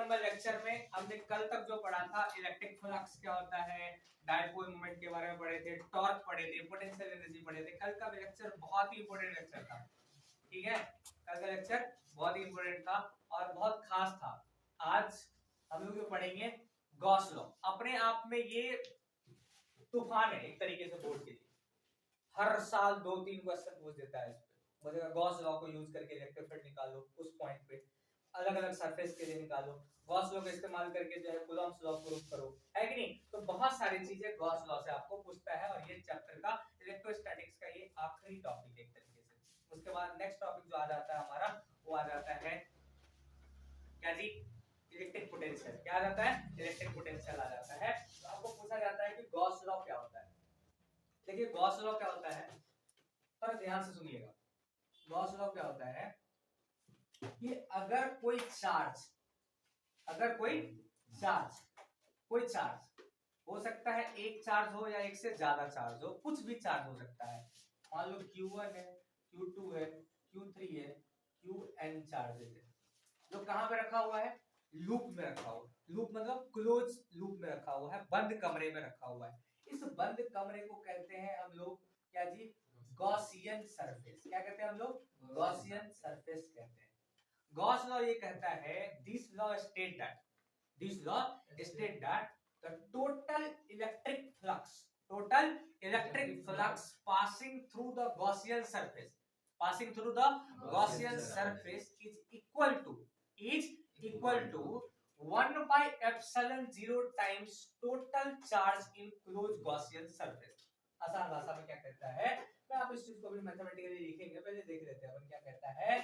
Number lecture में हमने कल तक जो पढ़ा था इलेक्ट्रिक फ्लक्स क्या होता है, डायपोल मोमेंट के बारे में पढ़े थे, टॉर्क पढ़े थे, पोटेंशियल एनर्जी पढ़े थे। कल का लेक्चर बहुत ही इंपॉर्टेंट लेक्चर था, ठीक है। कल का लेक्चर बहुत ही इंपॉर्टेंट था और बहुत खास था। आज हम लोग पढ़ेंगे गॉस लॉ। अपने आप में ये तूफान है एक तरीके से बोर्ड के लिए, हर साल 2-3 क्वेश्चन पूछ देता है इस पे। बोलेगा गॉस लॉ को यूज करके इलेक्ट्रिक फील्ड निकालो, उस पॉइंट पे अलग अलग सरफेस के लिए निकालो, गॉस लॉ का इस्तेमाल करके जो है कूलॉम्स लॉ प्रूव करो, है कि नहीं। तो बहुत सारी चीजें गॉस लॉ से आपको पूछता है और ये चैप्टर का इलेक्ट्रोस्टैटिक्स का ये आखिरी टॉपिक है एक तरीके से। उसके बाद नेक्स्ट टॉपिक जो आ जाता है हमारा, वो आ जाता है क्या जी, इलेक्ट्रिक पोटेंशियल। क्या आ जाता है, इलेक्ट्रिक पोटेंशियल आ जाता है। तो आपको पूछा जाता है कि गॉस लॉ क्या होता है। देखिए गॉस लॉ क्या होता है, पर ध्यान से सुनिएगा। गॉस लॉ क्या होता है कि अगर कोई चार्ज हो सकता है, एक चार्ज हो या एक से ज्यादा चार्ज हो, कुछ भी चार्ज हो सकता है। मान लो Q1 है, Q2 है, Q3 है, Qn चार्जेस है, जो कहां पे रखा हुआ है, लूप में रखा हुआ है। लूप मतलब क्लोज लूप में रखा हुआ है, बंद कमरे में रखा हुआ है। इस बंद कमरे को कहते हैं हम लोग क्या जी, गॉसियन सरफेस। क्या कहते हैं हम लोग, गॉसियन सरफेस कहते हैं। गॉस लॉ ये कहता है, this law state that the total electric flux passing through the Gaussian surface is equal to 1 by epsilon 0 times total charge in closed Gaussian surface। आसान भाषा में क्या कहता है, मैं आप इस चीज को भी मैथमेटिकली लिखेंगे, पहले देख लेते हैं अपन क्या कहता है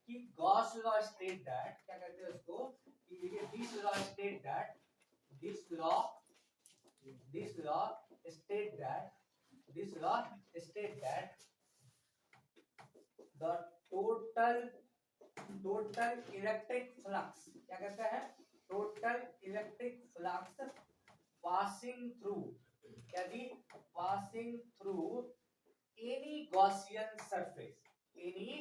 कि गॉस लॉ स्टेट दैट, क्या कहते हैं उसको, this law state that this law state that the total electric flux, क्या कहता है, total electric flux passing through, क्या जी, passing through any Gaussian surface, any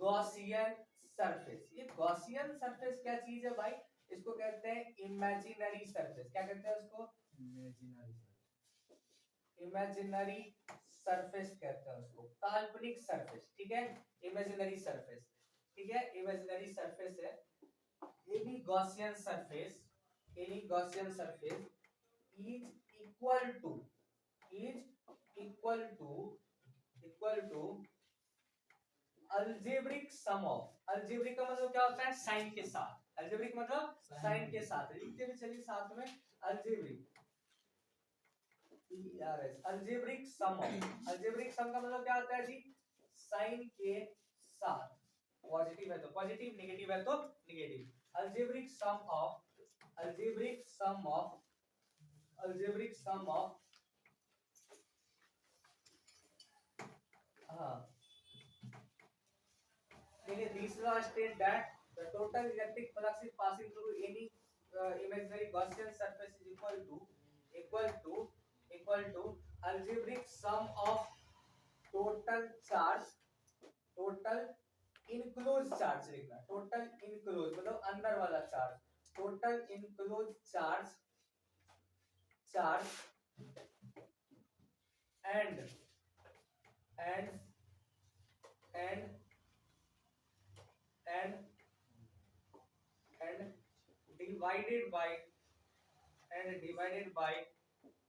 Gaussian surface। ये Gaussian surface क्या चीज है भाई, इसको कहते हैं इमेजिनरी सरफेस। क्या कहते हैं उसको, इमेजिनरी सरफेस कहते हैं उसको, काल्पनिक सरफेस, ठीक है, इमेजिनरी सरफेस, ठीक है, इमेजिनरी सरफेस है। Any Gaussian surface is equal to algebraic sum of, algebraic का मतलब क्या होता है, साइन के साथ, अलजेब्रिक मतलब साइन के साथ, लिखते भी चलिए साथ में, algebraic algebraic sum of, algebraic sum का मतलब क्या होता है जी, साइन के साथ, पॉजिटिव है तो पॉजिटिव, नेगेटिव है तो नेगेटिव। अलजेब्रिक सम ऑफ हाँ, this law states that the total electric flux is passing through any imaginary Gaussian surface is equal to algebraic sum of total enclosed charge लिखना, total enclosed मतलब अंदर वाला charge, total enclosed charge and divided by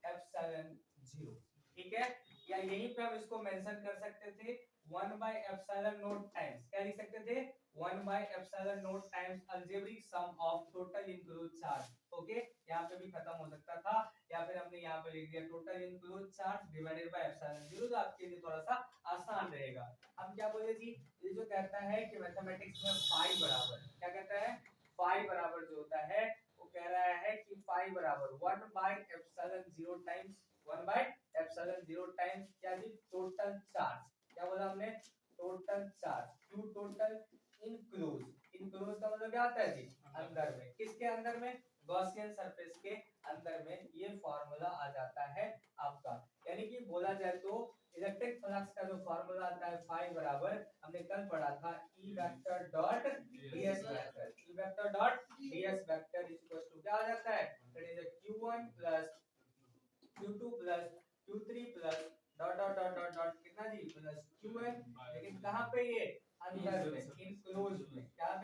epsilon 0, ठीक है। या यहीं पे हम इसको मेंशन कर सकते थे 1 by epsilon naught times, क्या लिख सकते थे, 1 by epsilon naught times algebraic sum of total enclosed charge। Okay, यहाँ पे भी खत्म हो सकता था, या फिर हमने यहाँ पे लिख दिया total enclosed charge divided by epsilon 0, जो आपके लिए थोड़ा सा आसान रहेगा। हम क्या बोले जी, ये जो कहता है कि मैथमेटिक्स में फाई बराबर, क्या कहता है, फाई बराबर जो होता है वो कह रहा है कि फाई बराबर 1 by epsilon 0 times 1 by epsilon 0 times क्या जी, टोटल चार्ज, क्या बोला हमने, total charge, Q total enclose, enclose का मतलब क्या होता है जी, अंदर में, किसके अंदर में, गॉसियन सरफेस के अंदर में। ये फार्मूला आ जाता है आपका, यानी कि बोला जाए तो इलेक्ट्रिक फ्लक्स का जो फार्मूला आता है फाई बराबर, हमने कल पढ़ा था E vector dot ds vector, E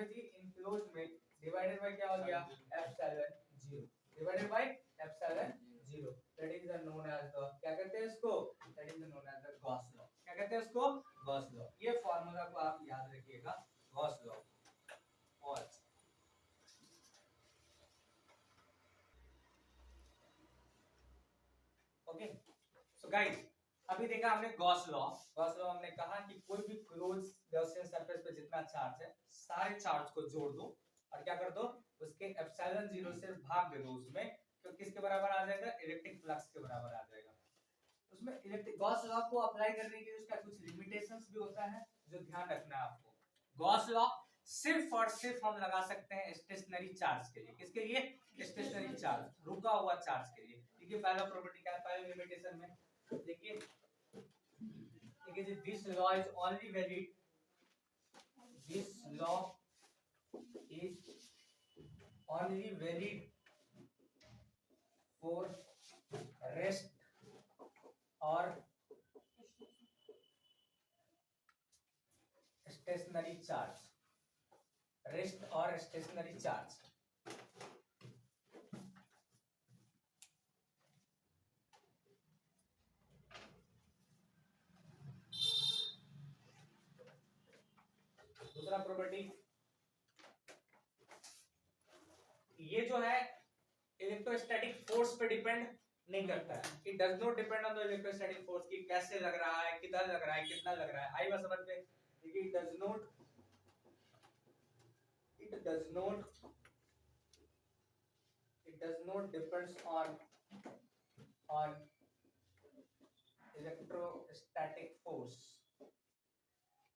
पे जी इनक्लोज में डिवाइडेड बाय क्या हो गया epsilon 0 divided by epsilon 0 that is known as the क्या कहते हैं इसको that is known as the Gauss law क्या कहते हैं इसको गॉस लॉ ये फार्मूला को आप याद रखिएगा गॉस लॉ और ओके सो गाइस अभी देखा हमने गॉस लॉ हमने कहा कि कोई भी क्लोज गॉसियन सरफेस पे जितना चार्ज है सारे चार्ज को जोड़ दो और क्या कर दो उसके एप्सिलॉन 0 से भाग दे दो उसमें तो किसके बराबर आ जाएगा इलेक्ट्रिक फ्लक्स के बराबर आ जाएगा उसमें इलेक्ट्रिक गॉस लॉ को अप्लाई करने के लिए उसका कुछ लिमिटेशंस भी होता है जो ध्यान रखना है आपको गॉस लॉ सिर्फ और सिर्फ हम लगा सकते हैं स्टेशनरी चार्ज के लिए किसके लिए स्टेशनरी चार्ज रुका हुआ चार्ज के लिए देखिए पहला प्रॉपर्टी क्या है पहले लिमिटेशन में देखिए this law is only valid this law is only valid for rest or stationary charge rest or stationary charge दूसरा प्रॉपर्टी ये जो है इलेक्ट्रोस्टैटिक फोर्स पे डिपेंड नहीं करता है it does not depend on the electrostatic force कि कैसे लग रहा है किधर लग रहा है कितना लग रहा है आई बात समझ में देखिए it does not depends on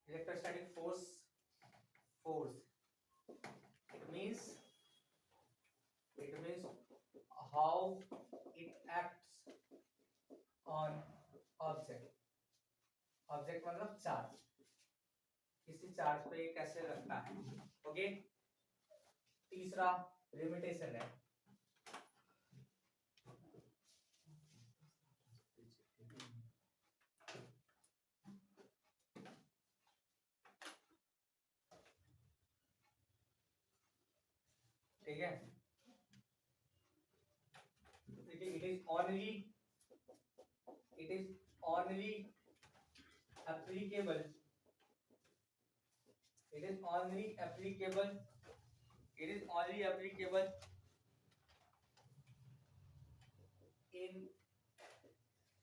electrostatic force it means how it acts on object मतलब चार्ज किसी चार्ज पे कैसे लगता है ओके तीसरा लिमिटेशन है ठीक है देखिए it is only applicable in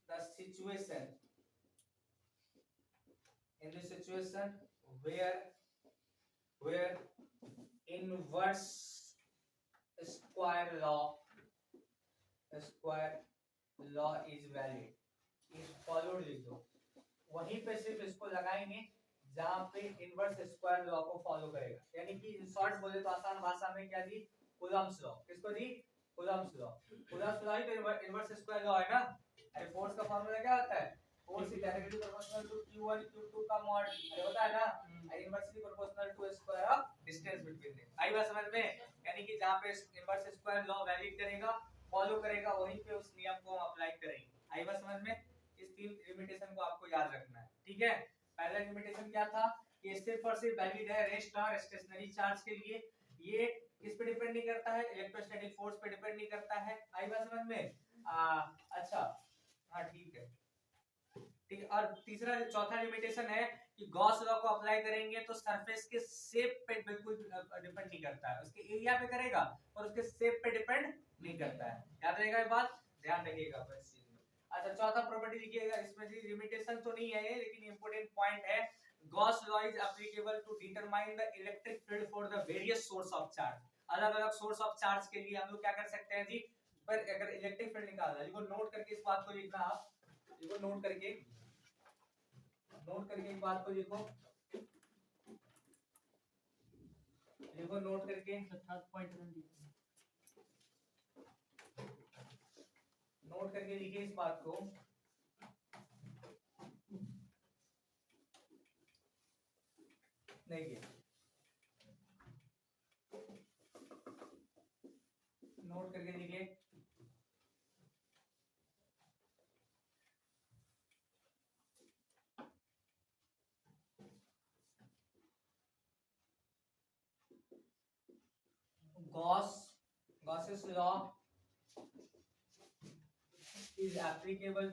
the situation where inverse square law is valid is followed लिख दो वहीं पे सिर्फ इसको लगाएंगे जहां पे इनवर्स स्क्वायर लॉ को फॉलो करेगा यानी कि इन शॉर्ट बोले तो आसान भाषा में क्या दी कूलम्ब्स लॉ किसको दी कूलम्ब्स लॉ ही तो इनवर्स स्क्वायर लॉ है ना अरे फोर्स का फार्मूला क्या होता है force is directly proportional to q1 q2 का मॉड अरे होता है ना inversely proportional to square of distance between them आई बात समझ में यानी कि जहां पे इनवर्स स्क्वायर लॉ वैलिड करेगा फॉलो करेगा वहीं पे उस नियम को हम अप्लाई करेंगे आई बात समझ में इस तीन लिमिटेशन को आपको याद रखना है ठीक है पहला लिमिटेशन क्या था कि सिर्फ और सिर्फ वैलिड है रेस्ट और स्टेशनरी चार्ज के लिए ये किस पे डिपेंड नहीं करता है इलेक्ट्रोस्टैटिक फोर्स पे डिपेंड नहीं करता है आई बात समझ में अच्छा हाँ ठीक है और तीसरा चौथा लिमिटेशन है कि गॉस लॉ को अप्लाई करेंगे तो सरफेस के शेप पे बिल्कुल डिपेंड नहीं करता है उसके एरिया पे करेगा और उसके शेप पे डिपेंड नहीं करता है याद रहेगा ये बात ध्यान रखिएगा बस चीज में अच्छा चौथा प्रॉपर्टी लिखिएगा इसमें जी लिमिटेशन तो नहीं है लेकिन इंपॉर्टेंट पॉइंट है Gauss law is applicable to determine the electric field for the various source of charge अलग-अलग सोर्स ऑफ चार्ज के लिए हम लोग क्या कर सकते हैं जी पर अगर इलेक्ट्रिक फील्ड निकालना है इसको नोट करके इस बात को लिखना आप इसको नोट करके एक बात को लिखो नोट करके लिखिए इस बात को देखिए नोट करके लिखिए Gauss's law is applicable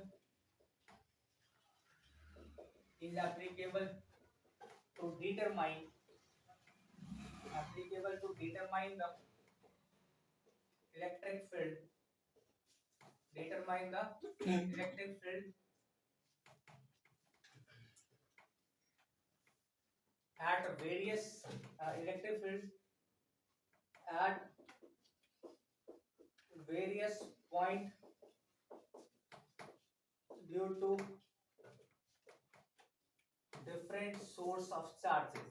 to determine the electric field at various electric fields at various point due to different source of charges,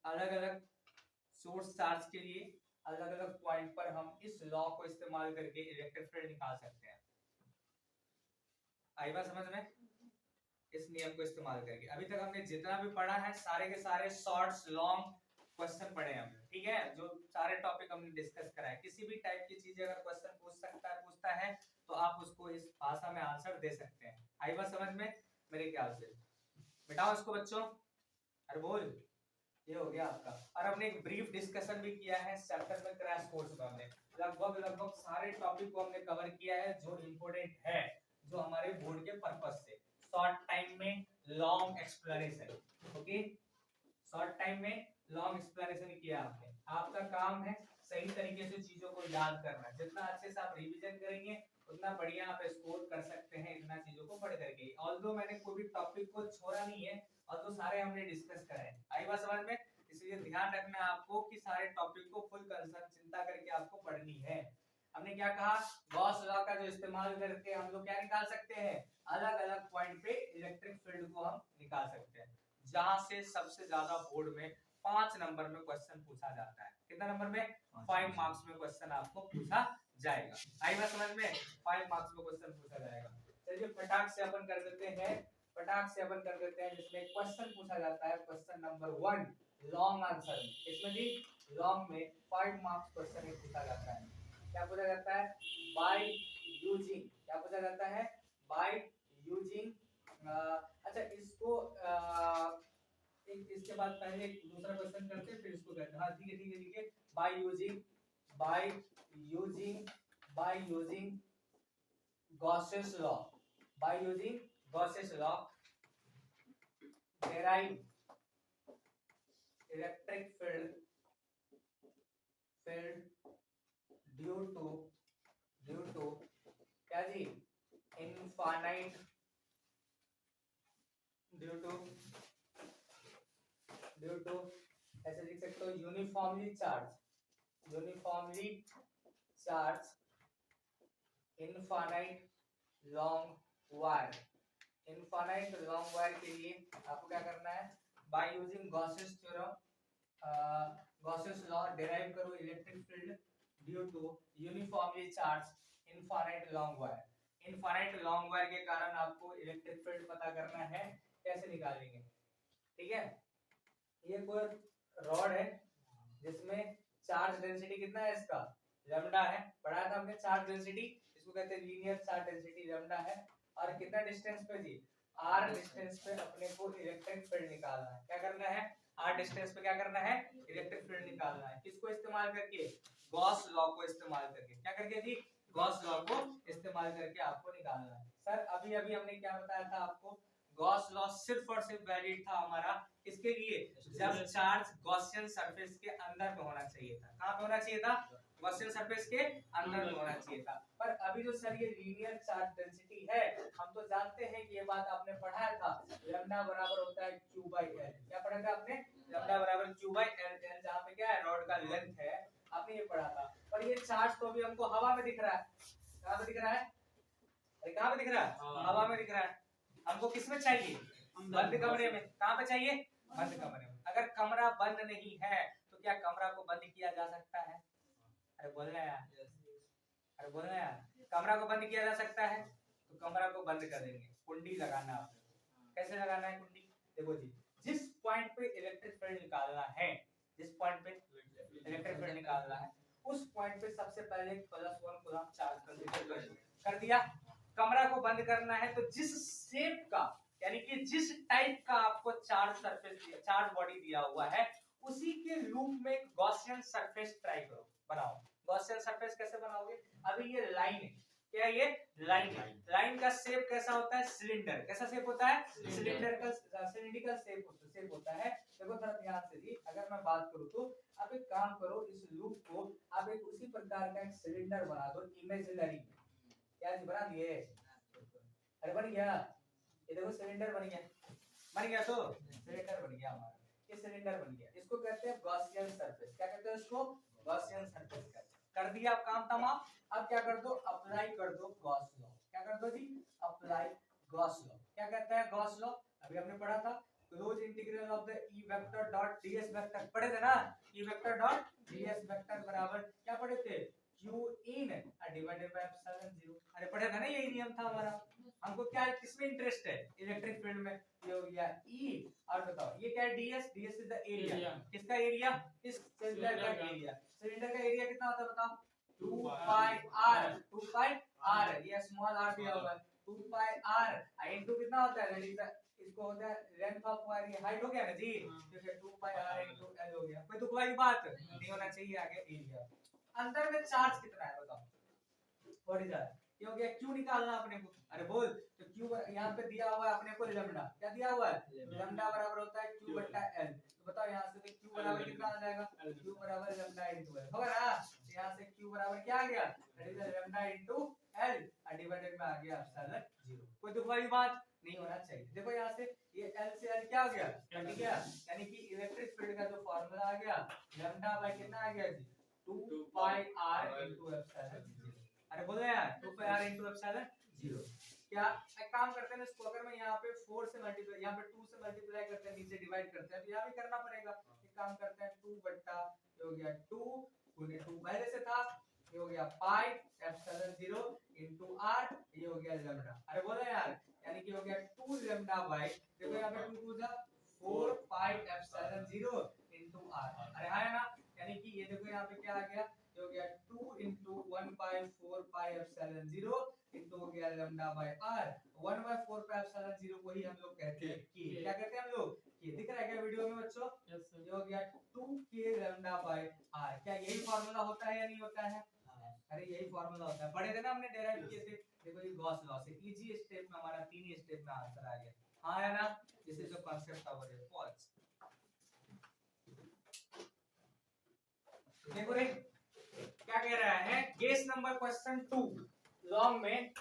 अलग अलग सोर्स चार्ज के लिए अलग अलग पॉइंट पर हम इस लॉ को इस्तेमाल करके इलेक्ट्रिक फील्ड निकाल सकते हैं। आई बात समझ में? इस नियम को इस्तेमाल करके अभी तक हमने जितना भी पढ़ा है सारे के सारे शॉर्ट्स लॉन्ग क्वेश्चन पढ़े हैं हमने, ठीक है, जो सारे टॉपिक हमने डिस्कस करा है। किसी भी टाइप की चीज अगर क्वेश्चन पूछता है तो आप उसको इस भाषा में आंसर दे सकते हैं। आई बात समझ में मेरे ख्याल से? बिठाओ इसको बच्चों, अरे बोल, ये हो गया आपका। और हमने एक ब्रीफ डिस्कशन भी किया है चैप्टर में, क्रैश कोर्स में हमने लगभग सारे टॉपिक को हमने कवर किया है जो इम्पोर्टेंट है, जो हमारे बोर्ड के पर्पस से। शॉर्ट टाइम में long explanation, okay, short time में लॉन्ग एक्सप्लेनेशन किया आपने। आपका काम है सही तरीके से चीजों को याद करना। जितना अच्छे से आप रिवीजन करेंगे उतना बढ़िया आप स्कोर कर सकते हैं इतना चीजों को पढ़ करके। ऑल्दो मैंने कोई भी टॉपिक को छोड़ा नहीं है और तो सारे हमने डिस्कस करे हैं। आई बात समझ में? इसलिए ध्यान रखना है आपको कि सारे टॉपिक को फुल कंसर्न चिंता करके आपको पढ़नी है। हमने क्या कहा? गॉस लॉ का जो इस्तेमाल करके हम लोग क्या निकाल सकते हैं? अलग अलग पॉइंट पे इलेक्ट्रिक फील्ड को हम निकाल सकते हैं, जहां से सबसे ज्यादा बोर्ड में 5 नंबर में क्वेश्चन पूछा जाता है। कितना नंबर में? 5 मार्क्स में क्वेश्चन आपको पूछा जाएगा। आई बात समझ में? 5 मार्क्स में क्वेश्चन पूछा जाएगा। चलिए फटाक से अपन कर देते हैं जिसमें क्वेश्चन पूछा जाता है। क्वेश्चन नंबर 1 लॉन्ग आंसर, इसमें भी लॉन्ग में 5 मार्क्स क्वेश्चन पूछा जाता है। क्या पूछा जाता है? बाय यूजिंग, क्या पूछा जाता है? बाय यूजिंग, अच्छा इसको इसके बाद पहले एक दूसरा क्वेश्चन करते हैं फिर इसको करते हैं। हाँ ठीक है। By using Gauss's law derive electric field due to क्या जी? infinite due to ऐसे लिख सकते हो uniformly charge infinite long wire के लिए आपको क्या करना है? By using Gauss's law derive करो electric field due to uniformly charge infinite long wire के कारण आपको इलेक्ट्रिक फील्ड पता करना है। कैसे निकालेंगे? ठीक है, ये कोई रॉड है जिसमें चार्ज डेंसिटी कितना है? इसका लैम्डा है। पढ़ाया था हमने चार्ज डेंसिटी, इसको कहते हैं लीनियर चार्ज डेंसिटी, लैम्डा है। और कितना डिस्टेंस पे जी? r डिस्टेंस पे अपने को इलेक्ट्रिक फील्ड निकालना है। क्या करना है? r डिस्टेंस पे क्या करना है? इलेक्ट्रिक फील्ड निकालना है। किसको इस्तेमाल करके? गॉस लॉ को इस्तेमाल करके। क्या करके जी? गॉस लॉ को इस्तेमाल करके आपको निकालना है। सर अभी हमने क्या बताया था आपको? गॉस लॉ सिर्फ और सिर्फ वैलिड था हमारा किसके लिए? जब चार्ज गॉसियन सरफेस के अंदर में होना चाहिए था। कहां पे होना चाहिए था? गॉसियन सरफेस के अंदर में होना चाहिए था। पर अभी जो सर ये लीनियर चार्ज डेंसिटी है, हम तो जानते हैं कि ये बात आपने पढ़ाया था, लैम्डा बराबर होता है q/l। क्या पढ़ा था आपने? लैम्डा बराबर q/l, जहां पे क्या है? रॉड का लेंथ है, आपने ये पढ़ा था। पर ये चार्ज तो अभी हमको हवा में दिख रहा है। कहां पे दिख रहा है? अरे कहां पे दिख रहा है? हवा में दिख रहा है। हमको किसमें चाहिए? बंद कमरे में। कहां पे चाहिए? बंद कमरे में। अगर कमरा बंद नहीं है तो क्या कमरा को बंद किया जा सकता है? अरे बोलना यार, कमरा को बंद किया जा सकता है तो कमरा को बंद कर देंगे। कुंडी लगाना आपको। कैसे लगाना है कुंडी? देखो जी, जिस पॉइंट पे इलेक्ट्रिक फील्ड निकालना है, उस पॉइंट पे सबसे पहले +1 कूलम्ब चार्ज कर दिया। कमरा को बंद करना है तो जिस शेप का यानी कि जिस टाइप का आपको चार्ज सरफेस चार्ज बॉडी दिया हुआ है उसी के रूप में गॉसियन सरफेस ट्राई करो, बनाओ। गॉसियन सरफेस कैसे बनाओगे? अभी ये लाइन है, क्या ये लाइन है, लाइन का शेप कैसा होता है? सिलेंडर। कैसा शेप होता है? सिलेंडर का सिलिंड्रिकल शेप होता है। देखो थोड़ा ध्यान से जी, अगर मैं बात करूं तो आप एक काम करो, इस लूप को आप एक उसी प्रकार का एक सिलेंडर बना दो इमेजिनरी। क्या जी बना दिए? अरे बन गया, ये देखो सिलेंडर बन गया, बन गया तो सिलेंडर बन गया हमारा, ये सिलेंडर बन गया। इसको कहते हैं गॉसियन सरफेस। क्या कहते हैं इसको? गॉसियन सरफेस कर दिया। आप काम तमाम। अब क्या कर दो? अप्लाई कर दो गॉस लॉ। क्या कर दो जी? Apply Gauss law. क्या कहता है गॉस लॉ? अभी हमने पढ़ा था, close integral of the E vector dot DS vector, पढ़े थे ना? E vector dot DS vector बराबर क्या पढ़े थे? q in divided by epsilon 0। अरे पढ़े था ना, यही नियम था हमारा। हमको क्या किसमें इंटरेस्ट है? इलेक्ट्रिक फील्ड में। ये हो गया E, और बताओ ये क्या है? ds। ds is the area. किसका एरिया? इस सिलेंडर का एरिया। सिलेंडर का एरिया कितना होता है बताओ? 2 पाई r। 2 पाई r, ये स्मॉल r दिया हुआ है। 2 पाई r इनटू कितना होता है? इसको होता है लेंथ ऑफ वायर, ये हाइट हो गया ना जी, ठीक है। 2 पाई r इनटू l हो गया। कोई दुख वाली बात नहीं होना चाहिए। आगे एरिया, अंदर में चार्ज कितना है बताओ? What is that? ये हो गया क्यू निकालना अपने को। अरे बोल, तो क्यू यहाँ पे दिया हुआ है अपने को लैम्डा। क्या दिया हुआ है? लैम्डा बराबर होता है क्यू बटा एल। तो बताओ यहाँ से क्यू बराबर कितना आ जाएगा? क्यू बराबर लैम्डा इनटू एल, होगा ना? यहाँ से क्यू बराबर क्या आ गया? That is lambda into L divided में आ गया एप्सिलॉन 0। कोई दुख वाली बात नहीं होना चाहिए। देखो यहाँ से ये एल से एल क्या हो गया? कट गया, यानी कि इलेक्ट्रिक फील्ड का जो फार्मूला आ गया लैम्डा बाय कितना आ गया जी? 2 पाई r इनटू एप्सिलॉन 0। अरे बोलो यार, 2 पाई r इनटू एप्सिलॉन 0। क्या एक काम करते हैं इसको, अगर मैं यहाँ पे 4 से मल्टीप्लाई, यहाँ पे 2 से मल्टीप्लाई करते हैं, नीचे डिवाइड करते हैं, तो यहाँ भी करना पड़ेगा। एक काम करते हैं 2 बट्टा ये हो गया 2 गुने 2 पहले से था, ये हो गया पाई एप्सिलॉन 0 इनटू r, ये हो गया लैम्डा। अरे बोलो यार, यानी कि हो गया 2 लैम्डा बाय, देखो यहाँ पे 2 2 जा 4 पाई एप्सिलॉन 0 इनटू r। अरे हाँ ना, यानी कि ये देखो यहाँ पे क्या आ गया? ये हो गया 2 into 1 by 4 pi epsilon 0 into हो गया lambda by r। 1 by 4 pi epsilon 0 को ही हम लोग कहते हैं k। क्या कहते हैं हम लोग? k। दिख रहा है क्या वीडियो में बच्चों? Yes sir. ये हो गया 2k lambda by r। क्या यही फार्मूला होता है या नहीं होता है? अरे यही फार्मूला होता है, पढ़े थे ना हमने, डेराइव किए थे। देखो ये गॉस लॉ से इजी स्टेप में हमारा 3 ही स्टेप में आंसर आ गया। हां है ना? This is the concept of a false. देखो रे क्या कह रहा है? गेस नंबर क्वेश्चन 2 लॉन्ग में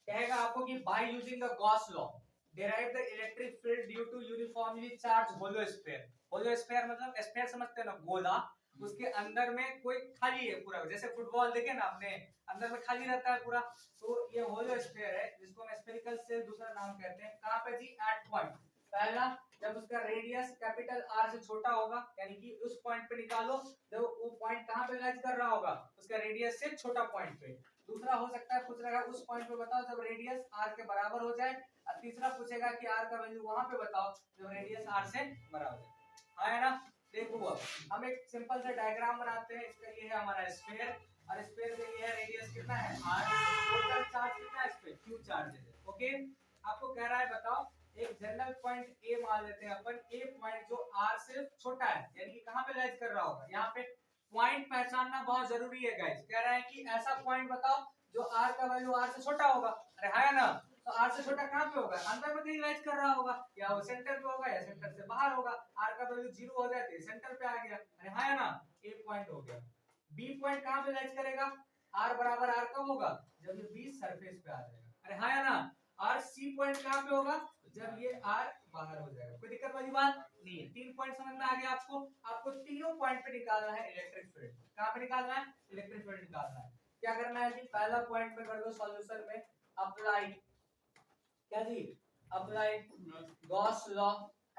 कहेगा आपको कि by using the Gauss law derive the electric field due to uniformly charge hollow sphere. Hollow sphere मतलब स्फीयर समझते हैं ना, गोला, उसके अंदर में कोई खाली है पूरा, जैसे फुटबॉल देखे ना आपने, अंदर में खाली रहता है पूरा, तो ये होलो स्फीयर है जिसको हम स्फेरिकल शेल दूसरा नाम कहते हैं। कहां पे जी? Eight point. पहला, जब उसका रेडियस कैपिटल R से छोटा होगा, यानी कि उस पॉइंट पे निकालो जब वो पॉइंट कहां पे लाइज कर रहा होगा? उसका रेडियस से छोटा पॉइंट पे। दूसरा हो सकता है पूछ रहेगा उस पॉइंट पे बताओ जब रेडियस R के बराबर हो जाए, और तीसरा पूछेगा कि R का वैल्यू वहां पे बताओ जब रेडियस R से बड़ा हो जाए। हाँ है ना? देखो अब हम एक सिंपल सा डायग्राम बनाते हैं। इसका ये है हमारा स्फीयर, और स्फीयर में ये है रेडियस कितना है R, टोटल चार्ज कितना है इस पे? Q चार्ज है। ओके, आपको कह रहा है बताओ एक जनरल पॉइंट A मान लेते हैं अपन, A पॉइंट जो R से छोटा है, यानी कि कहां पे लाइज कर रहा होगा? यहाँ पे पॉइंट पहचानना बहुत जरूरी है गाइस। कह रहा है कि ऐसा पॉइंट बताओ जो R का वैल्यू R से छोटा होगा। अरे है ना? तो R से छोटा कहां पे होगा? अंदर में कहीं लाइज कर रहा होगा, या वो सेंटर पे होगा या सेंटर से बाहर होगा। R का वैल्यू 0 हो जाए तो सेंटर पे आ गया। अरे है ना? A पॉइंट हो गया। B पॉइंट कहां पे लाइज करेगा? R बराबर R कब होगा? जब ये B सरफेस पे आ जाएगा। अरे है ना? और C पॉइंट कहां पे होगा? जब ये R बाहर हो जाएगा। कोई दिक्कत वाली बात नहीं है। 3 पॉइंट समझ में आ गया आपको? आपको तीनों पॉइंट पे निकालना है इलेक्ट्रिक फील्ड। कहां पे निकालना है? इलेक्ट्रिक फील्ड निकालना है। क्या करना है जी? पहला पॉइंट पे कर दो सॉल्यूशन में अप्लाई, क्या जी? Apply Gauss law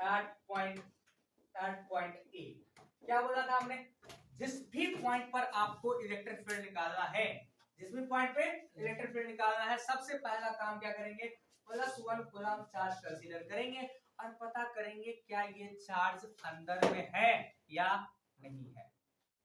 at point A. क्या बोला था हमने? जिस भी पॉइंट पर आपको इलेक्ट्रिक फील्ड निकालना है, जिस भी पॉइंट पे इलेक्ट्रिक फील्ड निकालना है, सबसे पहला काम क्या करेंगे? +1 कूलम चार्ज कंसीडर करेंगे और पता करेंगे क्या ये चार्ज अंदर में है या नहीं है।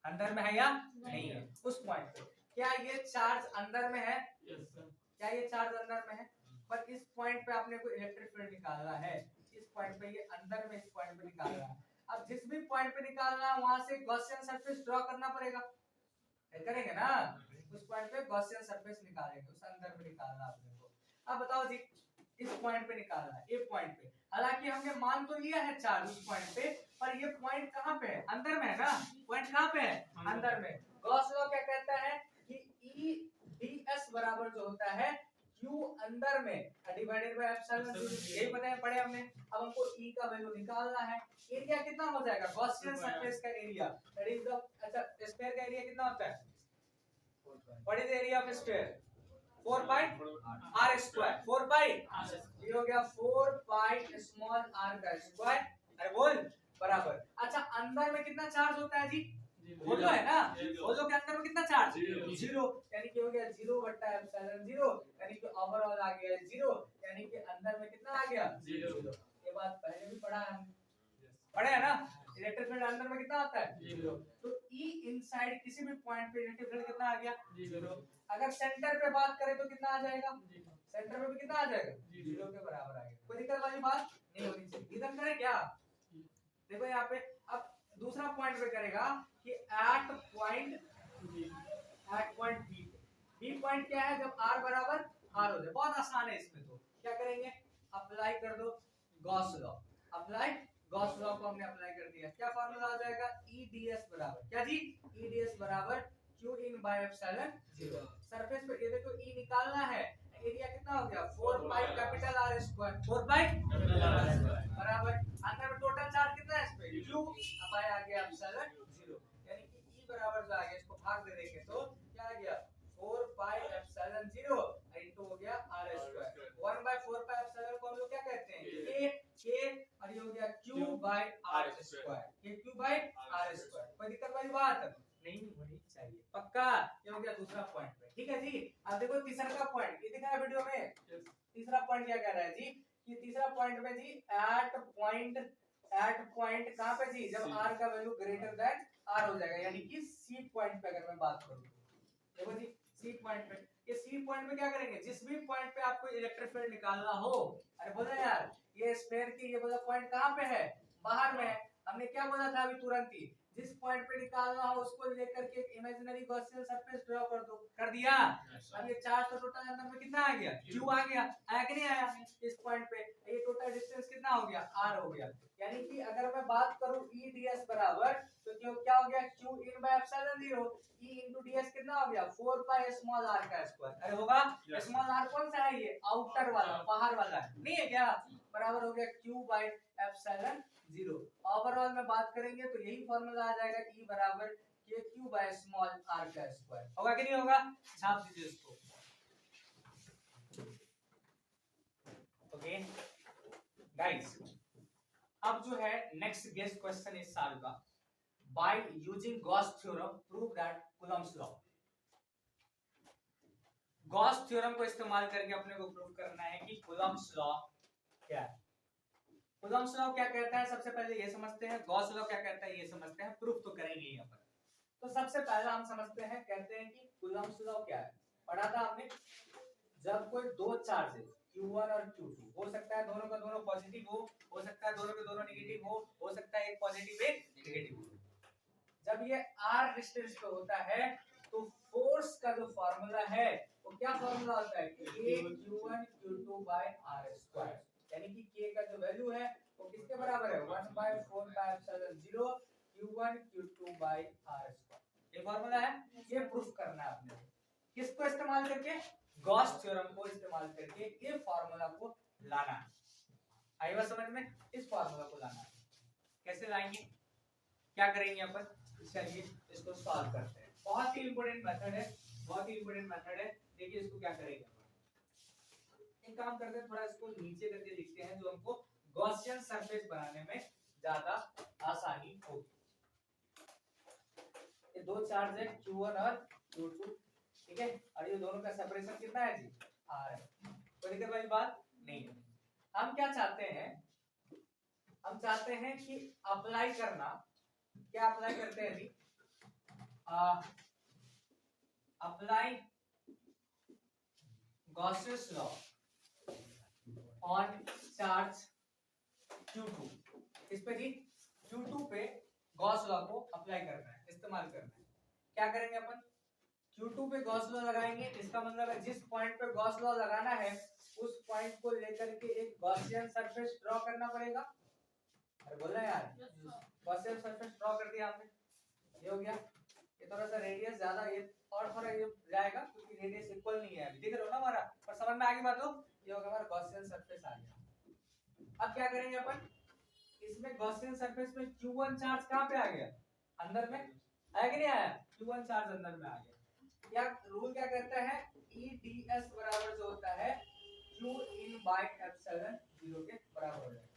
अंदर में है या नहीं है? उस पॉइंट पे क्या ये चार्ज अंदर में है? Yes sir. क्या ये चार्ज अंदर में है? पर इस पॉइंट पे आपने कोई इलेक्ट्रिक फील्ड निकालना है, इस पॉइंट पे, ये अंदर में इस पॉइंट पे निकालना है। अब जिस भी पॉइंट पे निकालना है वहां से गॉसियन सरफेस ड्रॉ करना पड़ेगा, करेंगे ना, उस पॉइंट पे गॉसियन सरफेस निकालेंगे, उस अंदर में निकालना आपने को। अब बताओ जी, इस पॉइंट पे निकालना है, एक पॉइंट पे, हालांकि हमने मान तो लिया है चार्ज उस पॉइंट पे, पर ये पॉइंट कहां पे है, अंदर में है ना, पॉइंट कहां पे है, अंदर में। गॉस लॉ क्या कहता है कि E ds बराबर जो होता है Q अंदर में डिवाइडेड बाय एप्सिलॉन, यही पता है पढ़े हमने। अब हमको E का वैल्यू निकालना है। एरिया कितना हो जाएगा, गॉसियन सरफेस का एरिया, दैट इज द, अच्छा स्फीयर का एरिया कितना होता है, what is area of sphere, 4 pi r square, 4 पाई, ये हो गया 4 पाई स्मॉल r का स्क्वायर, अरे बोल, बराबर। अच्छा अंदर में कितना चार्ज होता है जी, बोलो है ना, बोलो के अंदर में कितना चार्ज, 0, यानी कि हो गया 0 बटा एप्सिलॉन 0, यानी कि ओवरऑल आ गया 0, यानी कि अंदर में कितना आ गया 0। ये बात पहले भी पढ़ा है हमने, पढ़े है ना, इलेक्ट्रिक फील्ड अंदर में कितना होता है 0। तो E इनसाइड किसी भी पॉइंट पे इलेक्ट्रिक फील्ड कितना आ गया 0। अगर सेंटर पे बात करें तो कितना आ जाएगा, सेंटर में भी कितना आ जाएगा 0 के बराबर आ गया। कोई दिक्कत वाली बात नहीं होनी चाहिए। इधर करें क्या, देखो यहाँ पे अब दूसरा पॉइंट पे करेगा कि एट पॉइंट बी पॉइंट क्या है, जब r बराबर r हो जाए, बहुत आसान है इसमें। तो क्या करेंगे, अप्लाई कर दो Gauss law, apply Gauss law को हमने अप्लाई कर दिया, क्या फार्मूला आ जाएगा, E ds बराबर क्या जी, E ds बराबर Q in by epsilon 0। Surface पे ये देखो E निकालना है, एरिया कितना हो गया 4 pi capital R square, 4 pi capital R square बराबर, अंदर में टोटल चार्ज कितना है इस पे Q, अब आ गया एप्सिलॉन 0, यानी कि E बराबर जो आ गया, इसको भाग दे देंगे तो क्या आ गया 4 पाई एप्सिलॉन 0 इनटू हो गया R स्क्वायर, 1/4 पाई एप्सिलॉन को हम लोग क्या कहते हैं K, और ये हो गया Q by R square, K Q by R square. कोई दिक्कत वाली बात नहीं होनी चाहिए, पक्का। ये हो गया दूसरा पॉइंट पे, ठीक है जी। अब देखो तीसरा पॉइंट, ये दिखा है वीडियो में, तीसरा पॉइंट क्या कह रहा है जी, कि तीसरा पॉइंट में जी एट पॉइंट कहां पे जी, जब R का वैल्यू ग्रेटर देन R हो जाएगा, यानी कि C पॉइंट पे अगर मैं बात करूं, देखो जी सी पॉइंट पे, ये सी पॉइंट पे क्या करेंगे, जिस भी पॉइंट पे आपको इलेक्ट्रिक फील्ड निकालना हो, अरे बोला यार ये स्फीयर की ये बोला पॉइंट कहां पे है, बाहर में है। हमने क्या बोला था अभी तुरंत ही, जिस पॉइंट पे निकालना हो उसको लेकर के एक इमेजिनरी गॉसियन सरफेस ड्रॉ कर दो, कर दिया। अब ये चार्ज तो टोटल अंदर में कितना आ गया, Q आ गया, आया कि नहीं आया इस पॉइंट पे, ये टोटल डिस्टेंस कितना हो गया R हो गया। यानी कि अगर मैं बात करूं E ds बराबर, तो क्या हो गया Q in by epsilon 0, E into ds कितना हो गया 4 पाई स्मॉल r का स्क्वायर, अरे होगा स्मॉल r कौन सा है, ये आउटर वाला, बाहर वाला है, नहीं है क्या, बराबर हो गया Q बाय एप्सिलॉन 0। ओवरऑल में बात करेंगे तो यही फार्मूला आ जाएगा E बराबर KQ बाय स्मॉल r का स्क्वायर, होगा कि नहीं होगा, छाप दीजिए इसको। ओके गाइस, अब जो है नेक्स्ट गेस्ट क्वेश्चन इस साल का, by using Gauss theorem prove that Coulomb's law। Gauss theorem को इस्तेमाल करके अपने को प्रूव करना है कि Coulomb's law क्या है। Coulomb's law क्या कहता है, सबसे पहले ये समझते हैं, गॉस लॉ क्या कहता है ये समझते हैं, प्रूफ तो करेंगे यहाँ पर। तो सबसे पहला हम समझते हैं, कहते हैं कि Coulomb's law क्या है, पढ़ा था आपने, जब कोई दो चार्जेस Q1 और Q2, हो सकता है दोनों का दोनों पॉजिटिव हो सकता है दोनों के दोनों नेगेटिव हो सकता है एक पॉजिटिव एक नेगेटिव हो, जब ये R डिस्टेंस पे होता है तो फोर्स का जो फार्मूला है वो क्या फार्मूला होता है, K Q1 Q2 by R square, यानी कि K का जो वैल्यू है वो किसके बराबर है 1/4 पाई epsilon 0 Q1 Q2 by R square, ये फार्मूला है। ये प्रूफ करना है आपने, किसको इस्तेमाल करके, गॉस थ्योरम को इस्तेमाल करके ये फार्मूला को लाना है। आएगा समझ में, इस फार्मूला को लाना है, कैसे लाएंगे, क्या करेंगे यहाँ पर, चलिए इसको सॉल्व करते हैं। बहुत ही इंपॉर्टेंट मेथड है, बहुत ही इंपॉर्टेंट मेथड है। देखिए इसको क्या करेंगे, एक काम करते हैं, थोड़ा इसको नीचे करके लिखते हैं, जो हमको गॉसियन सरफेस बनाने में ज्यादा आसानी होगी। ये दो चार्ज है Q1 और Q2, ठीक है, और ये दोनों का सेपरेशन कितना है जी R है, कोई दिक्कत वाली बात नहीं है। हम क्या चाहते हैं, हम चाहते हैं कि अप्लाई करना, क्या अप्लाई करते हैं जी, apply Gauss's law, on charge Q2, इस पे जी Q2 पे गॉस लॉ को अप्लाई करना है, इस्तेमाल करना है। क्या करेंगे अपन, Q2 पे गॉस लॉ लगाएंगे, इसका मतलब है जिस पॉइंट पे गॉस लॉ लगाना है उस पॉइंट को लेकर के एक गॉसियन सरफेस ड्रॉ करना पड़ेगा। अरे बोल रहे यार, गॉसियन सरफेस ड्रॉ कर दिया हमने, ये हो गया। ये थोड़ा सा रेडियस ज्यादा, ये और थोड़ा ये जाएगा क्योंकि रेडियस इक्वल नहीं है, दिख रहा हो ना हमारा, पर समझ में आ गई बात हो, ये हो गया हमारा गॉसियन सरफेस आ गया। अब क्या करेंगे अपन, इसमें गॉसियन सरफेस में Q1 चार्ज कहां पे आ गया, अंदर में आया कि नहीं आया, Q1 चार्ज अंदर में आ गया। क्या रूल क्या कहता है, EDS बराबर जो होता है Q in by एप्सिलॉन 0 के बराबर हो जाएगा।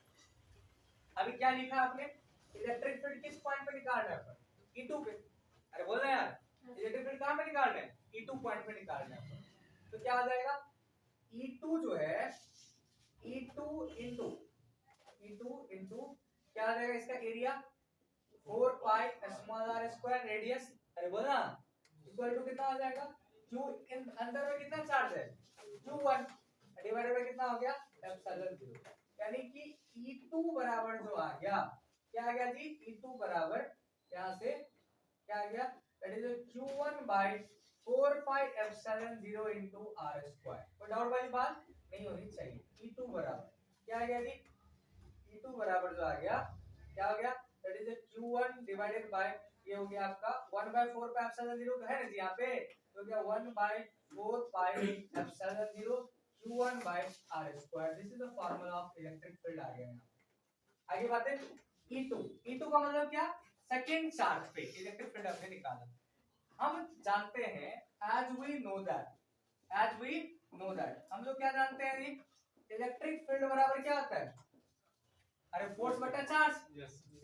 अभी क्या लिखा आपने, इलेक्ट्रिक फील्ड किस पॉइंट पे निकाल रहे हैं अपन, E2 पे। अरे बोल रहे यार, इलेक्ट्रिक फील्ड कहां पे निकाल रहे हैं, E2 पॉइंट पे निकाल रहे हैं अपन। तो क्या आ जाएगा, E2 जो है E2 इनटू क्या आ जाएगा इसका area 4 pi small r square radius, अरे बोला इक्वल टू कितना आ जाएगा, q इन अंदर में कितना चार्ज है q1 डिवाइडेड बाय कितना हो गया एप्सिलॉन 0, यानी कि E2 बराबर जो आ गया, क्या आ गया जी, E2 बराबर यहां से क्या आ गया, that is q1 by 4 pi epsilon 0 into r square. कोई डाउट वाली बात नहीं होनी चाहिए। E2 बराबर क्या आ गया जी, E2 बराबर जो आ गया, क्या हो गया, that is q1 divided by ये हो गया आपका 1 बाय 4 पाई एप्सिलॉन 0 है ना जी यहाँ पे, तो क्या 1 by 4 pi epsilon 0 q1 by r square. This is the formula of electric field आ गया यहाँ। आगे बात है E2 का मतलब क्या, सेकंड चार्ज पे इलेक्ट्रिक फील्ड हमने निकाला। हम जानते हैं as we know that हम लोग क्या जानते हैं जी, इलेक्ट्रिक फील्ड बराबर क्या होता है, अरे फोर्स बटा चार्ज।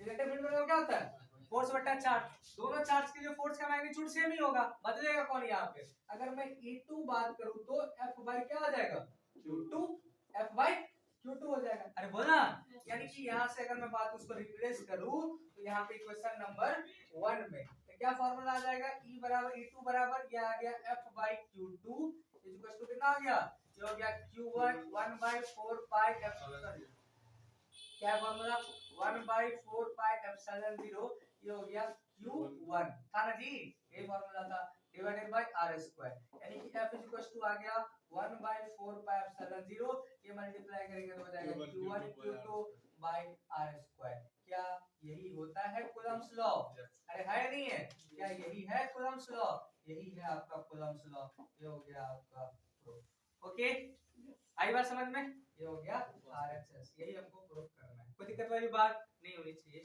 इलेक्ट्रिक फील्ड बराबर क्या होता है, फोर्स बटा चार्ज। दोनों चार्ज के जो फोर्स का मैग्नीट्यूड सेम ही होगा, बदलेगा कौन यहाँ पे। अगर मैं E2 बात करूं तो F बाई क्या हो जाएगा Q2, F बाई Q2 हो जाएगा। अरे बोला, यानी कि यहाँ से अगर मैं बात उसको रिप्लेस करूं तो यहाँ पे क्वेश्चन नंबर 1 में तो क्या फॉर्मूला आ जाएगा, E बराबर E2 बराबर क्या आ गया F by Q2 equal to कितना आ गया, ये हो गया Q1 1 बाई 4 पाई एप्सिलॉन, क्या फॉर्मूला 1 बाई 4 पाई एप्सिलॉन 0, ये हो गया Q1 था ना जी, ये फॉर्मूला था, डिवाइडेड बाय r स्क्वायर, यानी कि F आ गया 1 बाई 4 पाई एप्सिलॉन 0, ये मल्टीप्लाई करेंगे तो हो जाएगा Q1 Q2 bye r square. क्या यही होता है कूलम्ब्स लॉ, अरे है नहीं है, क्या यही है कूलम्ब्स लॉ, यही है आपका कूलम्ब्स लॉ, ये हो गया आपका प्रूफ। ओके आई बात समझ में, ये हो गया RHS, यही हमको प्रूफ करना है, कोई दिक्कत वाली बात नहीं होनी चाहिए।